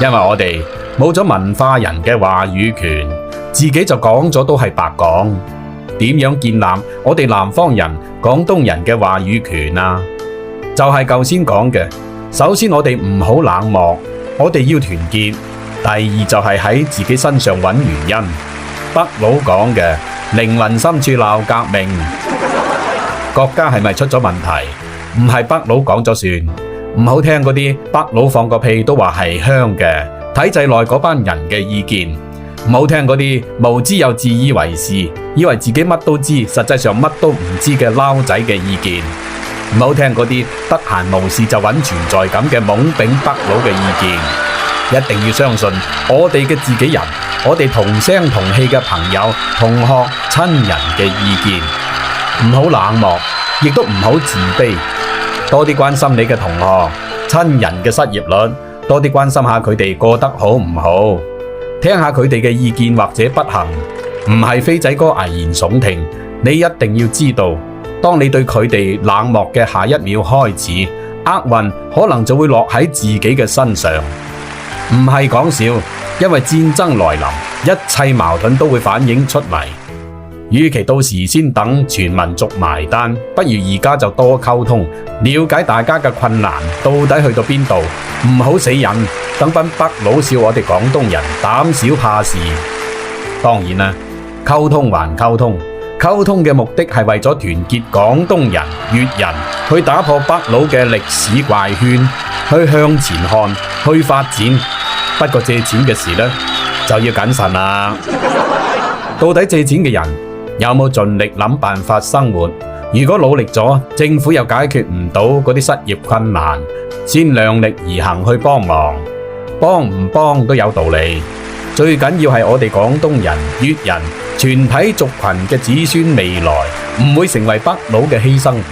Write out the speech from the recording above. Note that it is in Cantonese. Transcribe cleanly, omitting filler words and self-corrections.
因為我哋冇咗文化人嘅話語權，自己就講咗都係白講。點樣建立我哋南方人、廣東人嘅話語權啊？就係舊先講嘅，首先我哋唔好冷漠，我哋要團結。第二就係喺自己身上揾原因。北佬講嘅靈魂深處鬧革命，國家係咪出咗問題？唔係北佬講咗算，唔好聽嗰啲北佬放個屁都話係香嘅體制內嗰班人嘅意見，唔好聽嗰啲無知又自以為是，以為自己乜都知，實際上乜都唔知嘅撈仔嘅意見，唔好聽嗰啲得閒無事就揾存在感嘅懵丙北佬嘅意見。一定要相信我哋嘅自己人，我哋同聲同氣嘅朋友、同學、親人嘅意見，唔好冷漠，亦都唔好自卑，多啲關心你嘅同學、親人嘅失業率，多啲關心下佢哋過得好唔好，聽下佢哋嘅意見或者不幸，唔係飛仔哥危言聳聽。你一定要知道，當你對佢哋冷漠嘅下一秒開始，厄運可能就會落喺自己嘅身上。唔係講笑，因為戰爭來臨，一切矛盾都會反映出嚟。與其到時先等全民族埋單，不如而家就多溝通，了解大家嘅困難到底去到邊度，唔好死忍，等班北佬笑我哋廣東人膽小怕事。當然啦，溝通還溝通，溝通嘅目的係為咗團結廣東人、粵人，去打破北佬嘅歷史怪圈，去向前看，去發展。不過借錢嘅事呢，就要謹慎啦。到底借錢嘅人有冇盡力諗辦法生活？如果努力咗，政府又解決唔到嗰啲失業困難，先量力而行去幫忙。幫唔幫都有道理。最緊要係我哋廣東人、粵人全體族群嘅子孫未來唔會成為北佬嘅犧牲品。